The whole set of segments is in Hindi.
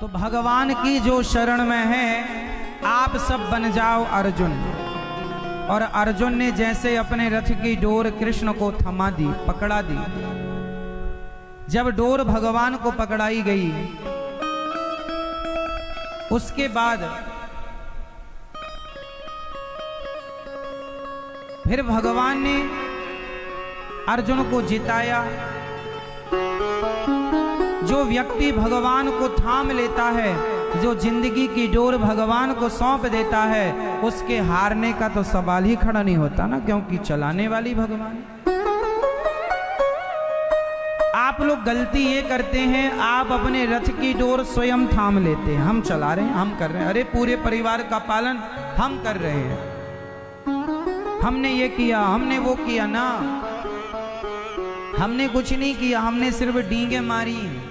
तो भगवान की जो शरण में है, आप सब बन जाओ अर्जुन। और अर्जुन ने जैसे अपने रथ की डोर कृष्ण को थमा दी, पकड़ा दी। जब डोर भगवान को पकड़ाई गई, उसके बाद फिर भगवान ने अर्जुन को जिताया। जो व्यक्ति भगवान को थाम लेता है, जो जिंदगी की डोर भगवान को सौंप देता है, उसके हारने का तो सवाल ही खड़ा नहीं होता ना, क्योंकि चलाने वाली भगवान। आप लोग गलती ये करते हैं, आप अपने रथ की डोर स्वयं थाम लेते हैं। हम चला रहे हैं, हम कर रहे हैं, अरे पूरे परिवार का पालन हम कर रहे हैं, हमने ये किया, हमने वो किया ना। हमने कुछ नहीं किया, हमने सिर्फ डींगे मारी।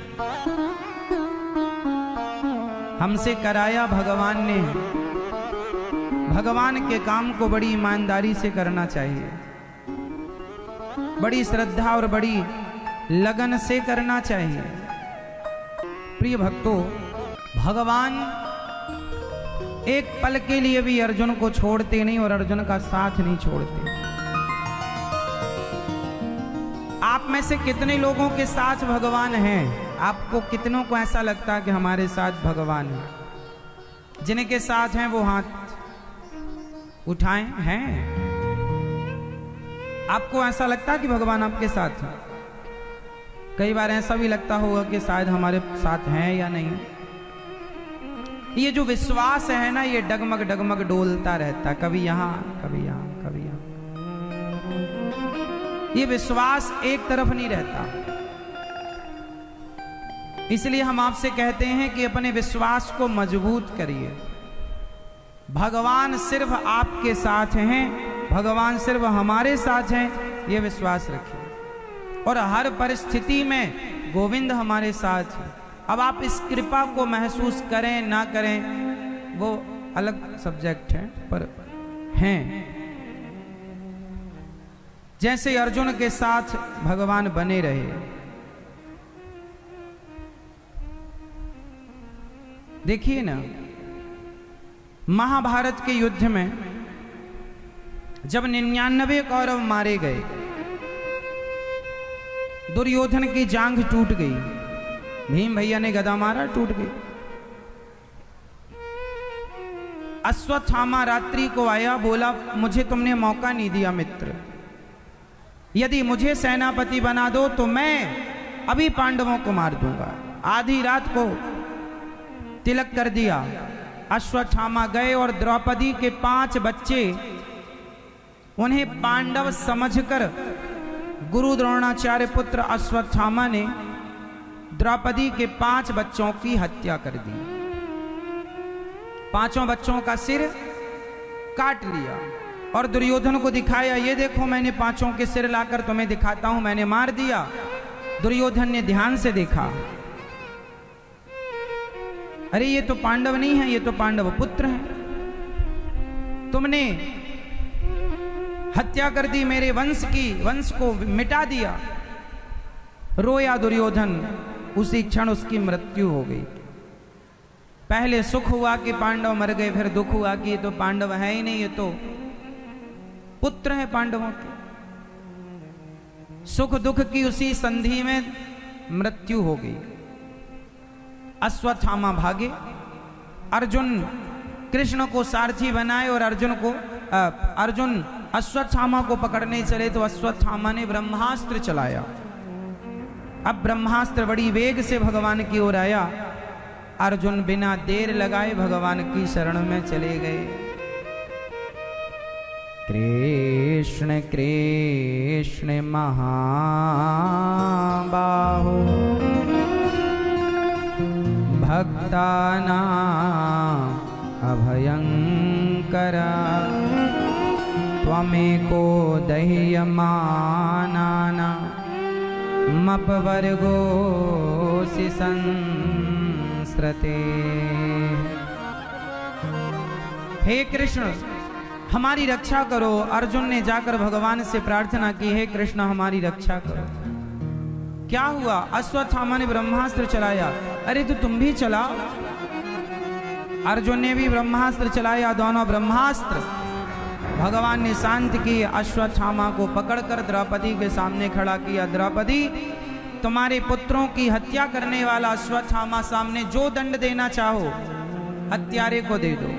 हमसे कराया भगवान ने। भगवान के काम को बड़ी ईमानदारी से करना चाहिए, बड़ी श्रद्धा और बड़ी लगन से करना चाहिए। प्रिय भक्तों, भगवान एक पल के लिए भी अर्जुन को छोड़ते नहीं और अर्जुन का साथ नहीं छोड़ते। आप में से कितने लोगों के साथ भगवान हैं? आपको कितनों को ऐसा लगता है कि हमारे साथ भगवान है? जिनके साथ हैं वो हाथ उठाएं। हैं? आपको ऐसा लगता है कि भगवान आपके साथ है? कई बार ऐसा भी लगता होगा कि शायद हमारे साथ हैं या नहीं। ये जो विश्वास है ना, ये डगमग डगमग डोलता रहता, कभी यहां कभी यहां कभी यहां। ये विश्वास एक तरफ नहीं रहता। इसलिए हम आपसे कहते हैं कि अपने विश्वास को मजबूत करिए। भगवान सिर्फ आपके साथ हैं, भगवान सिर्फ हमारे साथ हैं, ये विश्वास रखिए। और हर परिस्थिति में गोविंद हमारे साथ है। अब आप इस कृपा को महसूस करें ना करें वो अलग सब्जेक्ट है, पर हैं। जैसे अर्जुन के साथ भगवान बने रहे। देखिए ना, महाभारत के युद्ध में जब 99 कौरव मारे गए, दुर्योधन की जांघ टूट गई, भीम भैया ने गदा मारा, टूट गई। अश्वत्थामा रात्रि को आया, बोला मुझे तुमने मौका नहीं दिया मित्र, यदि मुझे सेनापति बना दो तो मैं अभी पांडवों को मार दूंगा। आधी रात को तिलक कर दिया। अश्वत्थामा गए और द्रौपदी के 5 बच्चे, उन्हें पांडव समझकर गुरु द्रोणाचार्य पुत्र अश्वत्थामा ने द्रौपदी के 5 बच्चों की हत्या कर दी। 5 बच्चों का सिर काट लिया और दुर्योधन को दिखाया, ये देखो मैंने 5 के सिर लाकर तुम्हें दिखाता हूं, मैंने मार दिया। दुर्योधन ने ध्यान से देखा, अरे ये तो पांडव नहीं है, ये तो पांडव पुत्र हैं। तुमने हत्या कर दी, मेरे वंश को मिटा दिया। रोया दुर्योधन, उसी क्षण उसकी मृत्यु हो गई। पहले सुख हुआ कि पांडव मर गए, फिर दुख हुआ कि ये तो पांडव है ही नहीं, ये तो पुत्र है पांडवों के। सुख दुख की उसी संधि में मृत्यु हो गई। अश्वत्थामा भागे, अर्जुन कृष्ण को सारथी बनाए और अर्जुन अश्वत्थामा को पकड़ने चले तो अश्वत्थामा ने ब्रह्मास्त्र चलाया। अब ब्रह्मास्त्र बड़ी वेग से भगवान की ओर आया। अर्जुन बिना देर लगाए भगवान की शरण में चले गए। कृष्ण कृष्ण महाबाहो भक्तानां अभयंकरा त्वमेको दह्यमानानामपवर्गोऽसि संस्रते। हे कृष्ण, हमारी रक्षा करो। अर्जुन ने जाकर भगवान से प्रार्थना की, हे कृष्ण हमारी रक्षा करो। क्या हुआ? अश्वत्थामा ने ब्रह्मास्त्र चलाया। अरे तो तुम भी चलाओ। अर्जुन ने भी ब्रह्मास्त्र चलाया। दोनों ब्रह्मास्त्र भगवान ने शांत किए। अश्वत्थामा को पकड़कर द्रौपदी के सामने खड़ा किया। द्रौपदी, तुम्हारे पुत्रों की हत्या करने वाला अश्वत्थामा सामने जो दंड देना चाहो हत्यारे को दे दो।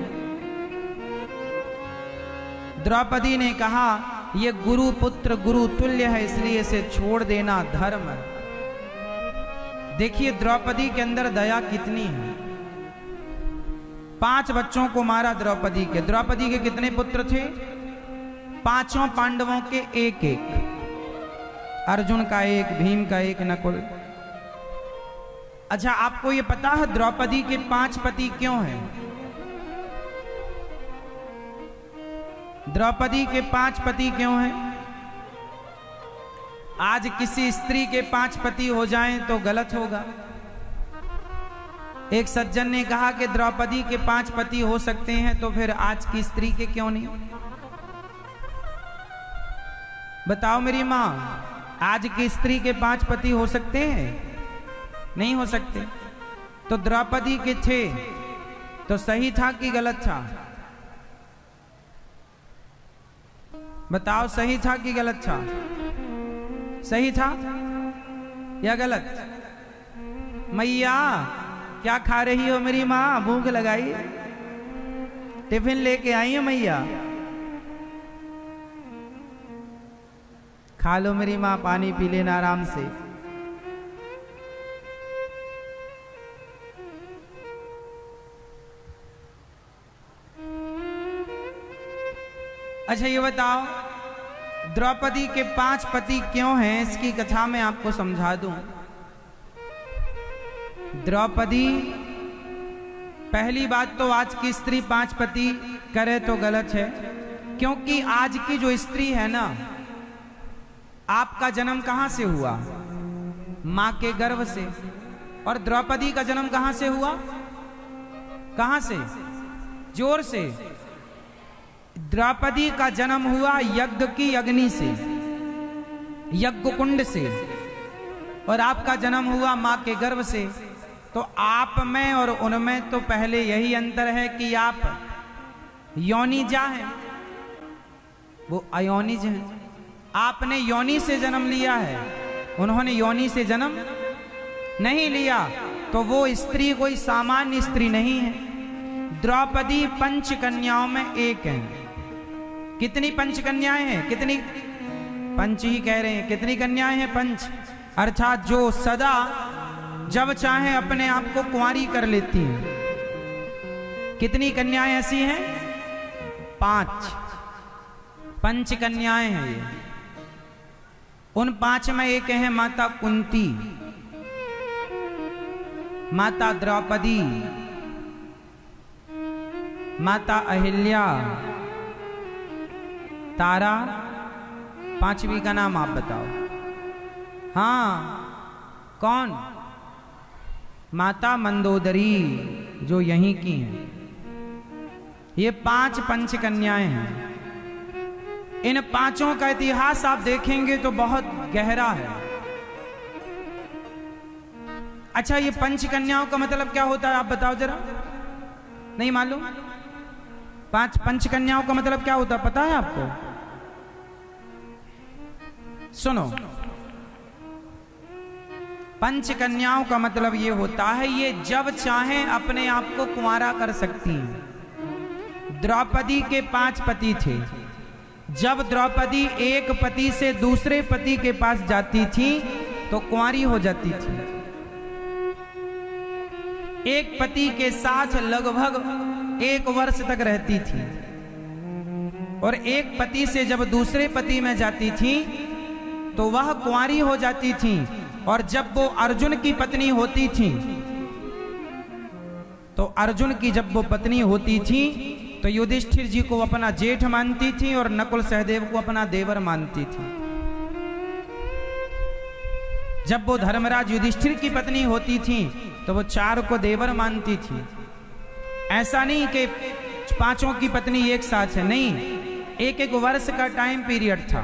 द्रौपदी ने कहा, ये गुरु पुत्र गुरु तुल्य है, इसलिए इसे छोड़ देना धर्म है। देखिए द्रौपदी के अंदर दया कितनी है। 5 बच्चों को मारा द्रौपदी के। द्रौपदी के कितने पुत्र थे? 5 पांडवों के एक एक, अर्जुन का एक, भीम का एक, नकुल। अच्छा, आपको ये पता है द्रौपदी के 5 पति क्यों हैं? द्रौपदी के 5 पति क्यों हैं? आज किसी स्त्री के 5 पति हो जाएं तो गलत होगा। एक सज्जन ने कहा कि द्रौपदी के 5 पति हो सकते हैं तो फिर आज की स्त्री के क्यों नहीं? बताओ मेरी मां, आज की स्त्री के 5 पति हो सकते हैं? नहीं हो सकते। तो द्रौपदी के थे तो सही था कि गलत था? बताओ, सही था कि गलत था? सही था या गलत? मैया क्या खा रही हो मेरी माँ? भूख लगाई? टिफिन लेके आई हो मैया? खा लो मेरी माँ, पानी पी लेना आराम से। अच्छा ये बताओ, द्रौपदी के 5 पति क्यों हैं? इसकी कथा मैं आपको समझा दूं। द्रौपदी, पहली बात तो आज की स्त्री 5 पति करे तो गलत है, क्योंकि आज की जो स्त्री है ना, आपका जन्म कहां से हुआ? मां के गर्भ से। और द्रौपदी का जन्म कहां से हुआ? कहां से? जोर से। द्रौपदी का जन्म हुआ यज्ञ की अग्नि से, यज्ञ कुंड से, और आपका जन्म हुआ मां के गर्भ से। तो आप में और उनमें तो पहले यही अंतर है कि आप योनिजा हैं, वो अयोनिज हैं। आपने योनि से जन्म लिया है, उन्होंने योनि से जन्म नहीं लिया। तो वो स्त्री कोई सामान्य स्त्री नहीं है। द्रौपदी 5 कन्याओं में एक है। कितनी 5 कन्याएं हैं? कितनी? 5 ही कह रहे हैं। कितनी कन्याएं हैं? 5। अर्थात जो सदा जब चाहे अपने आप को कुंवारी कर लेती हैं। कितनी कन्याएं ऐसी हैं? 5। 5 कन्याएं हैं ये। उन 5 में एक है माता कुंती, माता द्रौपदी, माता अहिल्या, तारा। 5वीं का नाम आप बताओ। हाँ, कौन? माता मंदोदरी, जो यहीं की हैं। ये 5 पंचकन्याएं हैं। इन 5 का इतिहास आप देखेंगे तो बहुत गहरा है। अच्छा, ये पंचकन्याओं का मतलब क्या होता है आप बताओ जरा? नहीं मालूम? 5 पंचकन्याओं का मतलब क्या होता है पता है आपको? सुनो, पंचकन्याओं का मतलब ये होता है, ये जब चाहे अपने आप को कुंवारा कर सकती हैं। द्रौपदी के 5 पति थे। जब द्रौपदी एक पति से दूसरे पति के पास जाती थी तो कुंवारी हो जाती थी। एक पति के साथ लगभग 1 वर्ष तक रहती थी, और एक पति से जब दूसरे पति में जाती थी तो वह कुंवारी हो जाती थी। और जब वो अर्जुन की पत्नी होती थी, तो अर्जुन की जब वो पत्नी होती थी तो युधिष्ठिर जी को अपना जेठ मानती थी और नकुल सहदेव को अपना देवर मानती थी। जब वो धर्मराज युधिष्ठिर की पत्नी होती थी तो वो 4 को देवर मानती थी। ऐसा नहीं कि 5 की पत्नी एक साथ है, नहीं, 1-1 वर्ष का टाइम पीरियड था।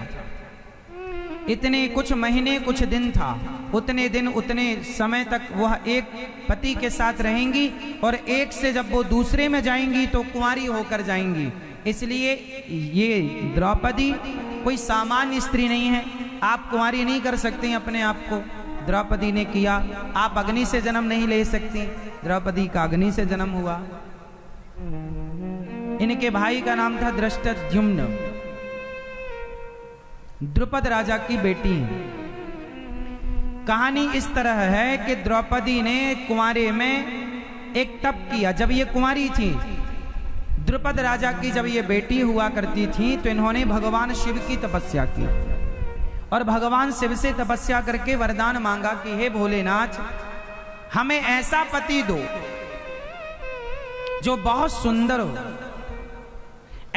इतने कुछ महीने कुछ दिन था। उतने दिन उतने समय तक वह एक पति के साथ रहेंगी, और एक से जब वो दूसरे में जाएंगी तो कुंवारी होकर जाएंगी। इसलिए ये द्रौपदी कोई सामान्य स्त्री नहीं है, आप कुंवारी नहीं कर सकती अपने आप को। द्रौपदी ने किया। आप अग्नि से जन्म नहीं ले सकती, द्रौपदी का अग्नि से जन्म हुआ। इनके भाई का नाम था धृष्टद्युम्न, द्रुपद राजा की बेटी। कहानी इस तरह है कि द्रौपदी ने कुंवारे में एक तप किया। जब ये कुंवारी थी, द्रुपद राजा की जब ये बेटी हुआ करती थी, तो इन्होंने भगवान शिव की तपस्या की और भगवान शिव से तपस्या करके वरदान मांगा कि हे भोलेनाथ, हमें ऐसा पति दो जो बहुत सुंदर हो,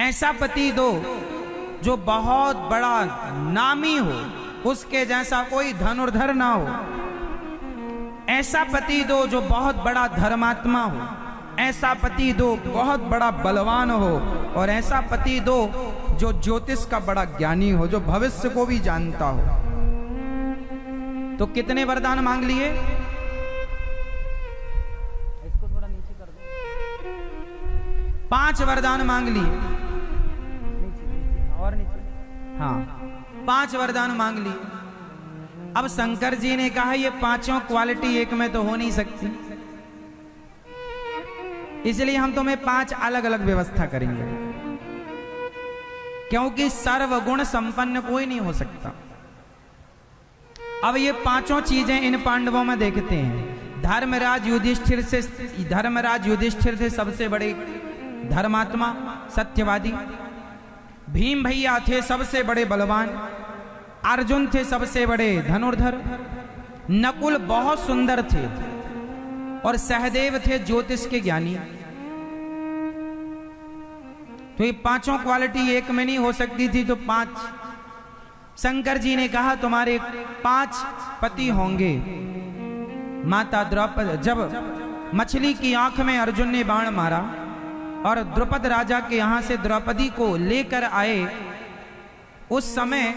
ऐसा पति दो जो बहुत बड़ा नामी हो, उसके जैसा कोई धनुर्धर ना हो, ऐसा पति दो जो बहुत बड़ा धर्मात्मा हो, ऐसा पति दो बहुत बड़ा बलवान हो, और ऐसा पति दो जो ज्योतिष का बड़ा ज्ञानी हो, जो भविष्य को भी जानता हो। तो कितने वरदान मांग लिए? इसको थोड़ा नीचे कर दो। 5 वरदान मांग लिए। और नीचे, हाँ, 5 वरदान मांग लिए। अब शंकर जी ने कहा ये पांचों क्वालिटी एक में तो हो नहीं सकती, इसलिए हम तुम्हें 5 अलग अलग व्यवस्था करेंगे, क्योंकि सर्वगुण संपन्न कोई नहीं हो सकता। अब ये पांचों चीजें इन पांडवों में देखते हैं। धर्मराज युधिष्ठिर थे सबसे बड़े धर्मात्मा, सत्यवादी। भीम भैया थे सबसे बड़े बलवान। अर्जुन थे सबसे बड़े धनुर्धर। नकुल बहुत सुंदर थे, और सहदेव थे ज्योतिष के ज्ञानी। तो ये पांचों क्वालिटी एक में नहीं हो सकती थी, तो 5 शंकर जी ने कहा तुम्हारे 5 पति होंगे। माता द्रौपदी, जब मछली की आंख में अर्जुन ने बाण मारा और द्रुपद राजा के यहां से द्रौपदी को लेकर आए, उस समय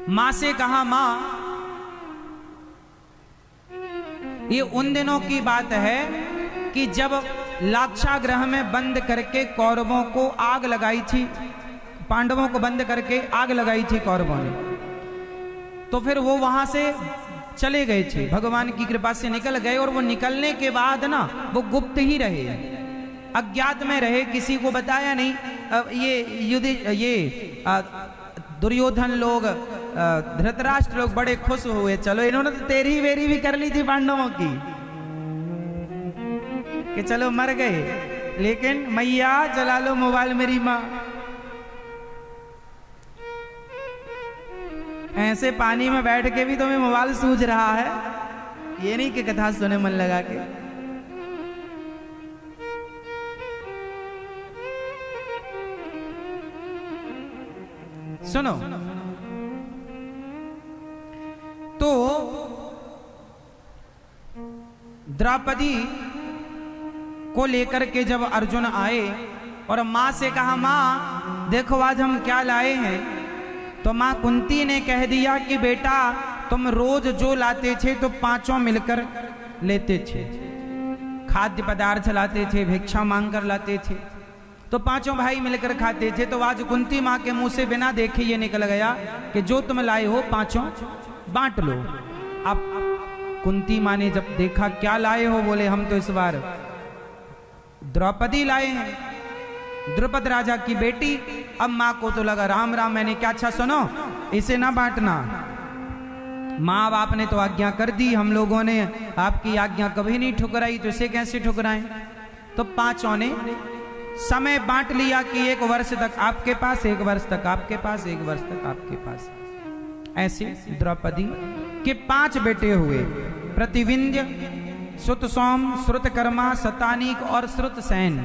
मां से कहा, मां, ये उन दिनों की बात है कि जब लाक्षागृह में बंद करके कौरवों को आग लगाई थी, पांडवों को बंद करके आग लगाई थी कौरवों ने, तो फिर वो वहां से चले गए थे, भगवान की कृपा से निकल गए। और वो निकलने के बाद ना वो गुप्त ही रहे, अज्ञात में रहे, किसी को बताया नहीं। ये दुर्योधन लोग, धृतराष्ट्र लोग बड़े खुश हुए, चलो इन्होंने तो तेरी बेरी भी कर ली थी पांडवों की, कि चलो मर गए, लेकिन मैया चला लो मोबाइल मेरी माँ। ऐसे पानी में बैठ के भी तुम्हें मोबाइल सूझ रहा है, ये नहीं कि कथा सुने मन लगा के। सुनो, तो द्रौपदी को लेकर के जब अर्जुन आए और मां से कहा, मां देखो आज हम क्या लाए हैं, तो मां कुंती ने कह दिया कि बेटा तुम रोज जो लाते थे तो 5 मिलकर लेते थे, खाद्य पदार्थ लाते थे, भिक्षा मांग कर लाते थे, तो 5 भाई मिलकर खाते थे। तो आज कुंती मां के मुंह से बिना देखे ये निकल गया कि जो तुम लाए हो 5 बांट लो। अब कुंती मां ने जब देखा क्या लाए हो, बोले हम तो इस बार द्रौपदी लाए हैं, द्रुपद राजा की बेटी। अब मां को तो लगा राम राम, मैंने क्या, अच्छा सुनो, इसे ना बांटना, माँ बाप ने तो आज्ञा कर दी, हम लोगों ने आपकी आज्ञा कभी नहीं ठुकराई, तो इसे कैसे ठुकराएं। तो 5 ने समय बांट लिया कि 1 वर्ष तक आपके पास, 1 वर्ष तक आपके पास, 1 वर्ष तक आपके पास। ऐसे द्रौपदी के 5 बेटे हुए, प्रतिविंध्य, श्रुतसौम, श्रुतकर्मा, शतानीक और श्रुतसेन।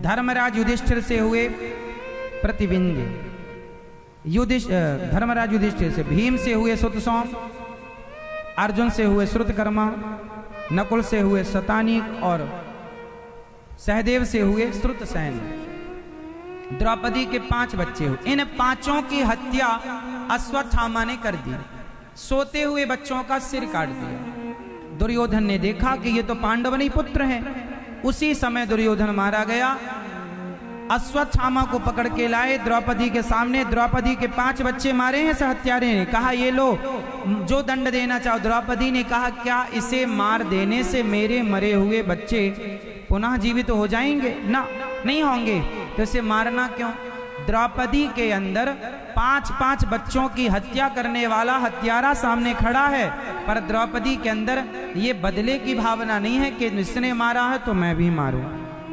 धर्मराज युधिष्ठिर से हुए प्रतिविंध्य, धर्मराज युधिष्ठिर से, भीम से हुए श्रुतसौम, अर्जुन से हुए श्रुतकर्मा, नकुल से हुए शतानीक और सहदेव से हुए श्रुतसेन। द्रौपदी के 5 बच्चे हुए। इन 5 की हत्या अश्वत्थामा ने कर दी। सोते हुए बच्चों का सिर काट दिया। दुर्योधन ने देखा कि ये तो पांडवनी पुत्र हैं। उसी समय दुर्योधन मारा गया। अश्वत्थामा को पकड़ के लाए द्रौपदी के सामने। द्रौपदी के 5 बच्चे मारे हैं हत्यारे ने। कहा ये लो जो दंड देना चाहो। द्रौपदी ने कहा क्या इसे मार देने से मेरे मरे हुए बच्चे पुनः जीवित हो जाएंगे? ना, नहीं होंगे। तो इसे मारना क्यों? द्रौपदी के अंदर 5-5 बच्चों की हत्या करने वाला हत्यारा सामने खड़ा है, पर द्रौपदी के अंदर ये बदले की भावना नहीं है कि इसने मारा है तो मैं भी मारूं।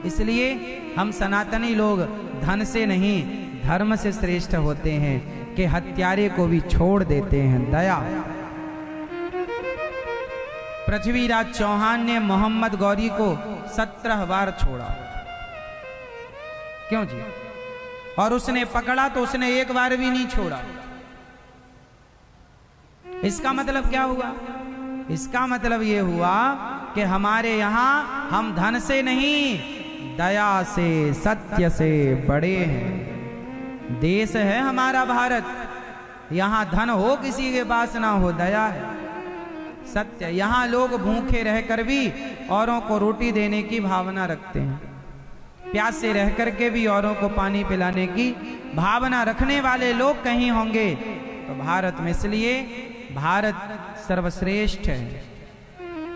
इसलिए हम सनातनी लोग धन से नहीं धर्म से श्रेष्ठ होते हैं कि हत्यारे को भी छोड़ देते हैं। दया। पृथ्वीराज चौहान ने मोहम्मद गौरी को 17 बार छोड़ा। क्यों जी? और उसने पकड़ा तो उसने एक बार भी नहीं छोड़ा। इसका मतलब क्या हुआ? इसका मतलब ये हुआ कि हमारे यहां हम धन से नहीं दया से सत्य से बड़े हैं। देश है हमारा भारत, यहां धन हो किसी के पास ना हो, दया है, सत्य। यहां लोग भूखे रहकर भी औरों को रोटी देने की भावना रखते हैं, प्यास से रह करके भी औरों को पानी पिलाने की भावना रखने वाले लोग कहीं होंगे तो भारत में। इसलिए भारत सर्वश्रेष्ठ है,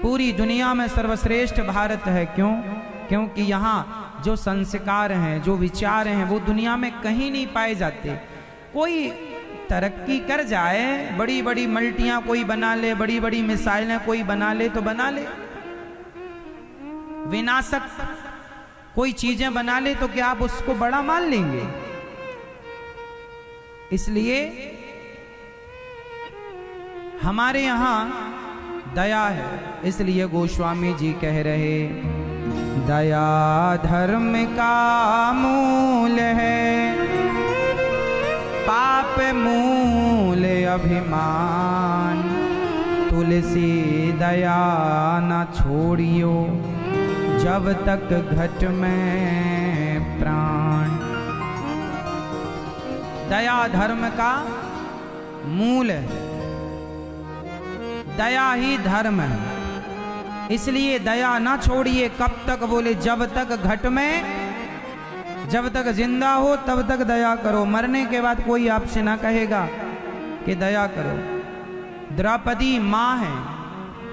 पूरी दुनिया में सर्वश्रेष्ठ भारत है। क्यों? क्योंकि यहाँ जो संस्कार हैं, जो विचार हैं, वो दुनिया में कहीं नहीं पाए जाते। कोई तरक्की कर जाए, बड़ी बड़ी मल्टियां कोई बना ले, बड़ी बड़ी मिसाइलें कोई बना ले तो बना ले, विनाशक कोई चीजें बना ले तो क्या आप उसको बड़ा मान लेंगे? इसलिए हमारे यहां दया है। इसलिए गोस्वामी जी कह रहे दया धर्म का मूल है, पाप मूल अभिमान। तुलसी दया न छोड़ियो जब तक घट में प्राण। दया धर्म का मूल है, दया ही धर्म है। इसलिए दया ना छोड़िए। कब तक? बोले जब तक घट में, जब तक जिंदा हो तब तक दया करो। मरने के बाद कोई आपसे ना कहेगा कि दया करो। द्रौपदी माँ है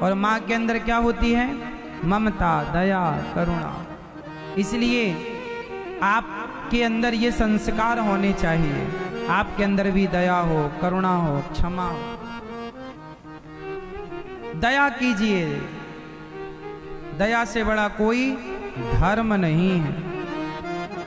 और माँ के अंदर क्या होती है? ममता, दया, करुणा। इसलिए आपके अंदर ये संस्कार होने चाहिए, आपके अंदर भी दया हो, करुणा हो, क्षमा हो। दया कीजिए, दया से बड़ा कोई धर्म नहीं है।